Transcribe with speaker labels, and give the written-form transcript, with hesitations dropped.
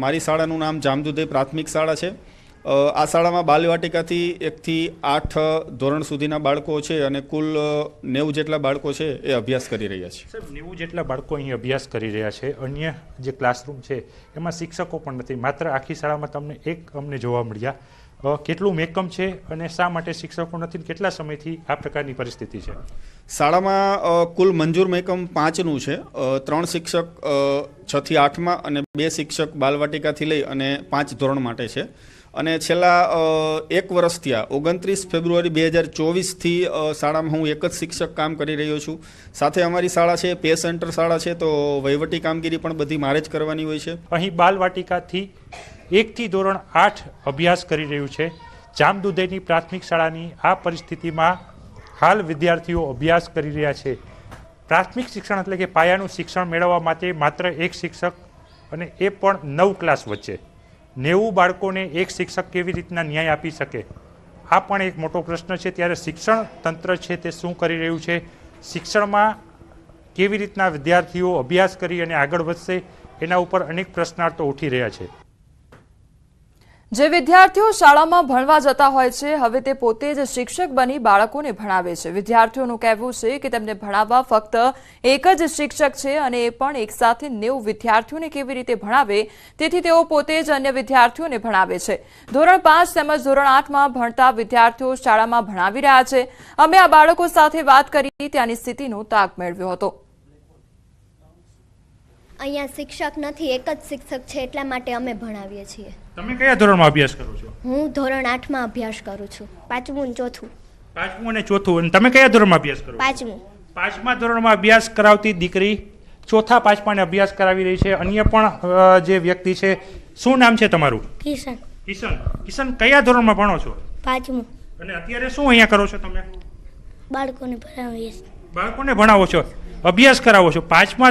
Speaker 1: મારી શાળાનું નામ જામદુધઈ પ્રાથમિક શાળા છે। આ શાળામાં બાલવાટિકાથી 1 થી 8 ધોરણ સુધીના બાળકો છે અને કુલ 90 જેટલા બાળકો છે એ અભ્યાસ કરી રહ્યા છે।
Speaker 2: સાહેબ 90 જેટલા બાળકો અહીં અભ્યાસ કરી રહ્યા છે, અન્ય જે ક્લાસરૂમ છે એમાં શિક્ષકો પણ નથી, માત્ર આખી શાળામાં તમને એક અમને જોવા મળ્યા। કેટલું મેકમ છે અને શા માટે શિક્ષકો નથી, કેટલા સમયથી આ પ્રકારની પરિસ્થિતિ છે?
Speaker 1: શાળામાં કુલ મંજૂર મેકમ 5નું છે। 3 શિક્ષક 6 થી 8માં અને 2 શિક્ષક બાલવાટિકાથી લઈ અને 5 ધોરણ માટે છે। અને છેલ્લા 1 વર્ષ થયા 29 ફેબ્રુઆરી 2024થી શાળામાં હું એક જ શિક્ષક કામ કરી રહ્યો છું। સાથે અમારી શાળા છે પે સેન્ટર શાળા છે, તો વહીવટી કામગીરી પણ બધી મારે જ કરવાની હોય છે।
Speaker 2: અહીં બાલવાટિકાથી 1 થી ધોરણ 8 અભ્યાસ કરી રહ્યું છે જામદુધઈની પ્રાથમિક શાળાની આ પરિસ્થિતિમાં હાલ વિદ્યાર્થીઓ અભ્યાસ કરી રહ્યા છે। પ્રાથમિક શિક્ષણ એટલે કે પાયાનું શિક્ષણ મેળવવા માટે માત્ર એક શિક્ષક, અને એ પણ 9 ક્લાસ વચ્ચે 90 બાળકોને એક શિક્ષક કેવી રીતના ન્યાય આપી શકે, આ પણ એક મોટો પ્રશ્ન છે। ત્યારે શિક્ષણ તંત્ર છે તે શું કરી રહ્યું છે, શિક્ષણમાં કેવી રીતના વિદ્યાર્થીઓ અભ્યાસ કરી અને આગળ વધશે, એના ઉપર અનેક પ્રશ્નાર્થો ઉઠી રહ્યા છે।
Speaker 3: જે વિદ્યાર્થીઓ શાળામાં ભણવા જતા હોય છે, હવે તે પોતે જ શિક્ષક બની બાળકોને ભણાવે છે। વિદ્યાર્થીઓનું કહેવું છે કે તેમને ભણાવવા ફક્ત એક જ શિક્ષક છે અને એ પણ એક સાથે 90 વિદ્યાર્થીઓને કેવી રીતે ભણાવે, તેથી તેઓ પોતે જ અન્ય વિદ્યાર્થીઓને ભણાવે છે। ધોરણ 5 તેમજ ધોરણ 8માં ભણતા વિદ્યાર્થીઓ શાળામાં ભણાવી રહ્યા છે। અમે આ બાળકો સાથે વાત કરી ત્યાંની સ્થિતિનો તાગ મેળવ્યો હતો।
Speaker 4: અહીંયા શિક્ષક નથી, એક જ શિક્ષક છે, એટલા માટે અમે ભણાવીએ છીએ।
Speaker 2: તમે કયા ધોરણમાં અભ્યાસ કરો છો?
Speaker 4: હું ધોરણ 8માં અભ્યાસ કરું છું, 5મું અને 4થું।
Speaker 2: 5મું અને 4થું। અને તમે કયા ધોરણમાં અભ્યાસ કરો?
Speaker 4: 5મું।
Speaker 2: 5મા ધોરણમાં અભ્યાસ કરાવતી દીકરી 4થા 5માને અભ્યાસ કરાવી રહી છે। અન્ય પણ જે વ્યક્તિ છે, શું નામ છે તમારું?
Speaker 4: કિશન।
Speaker 2: કિશન કયા ધોરણમાં ભણો છો?
Speaker 4: 5મું।
Speaker 2: અને અત્યારે શું અહીંયા કરો છો તમે?
Speaker 4: બાળકોને ભણાવીએ છીએ।
Speaker 2: બાળકોને ભણાવો છો, અભ્યાસ કરાવો છો। 5મા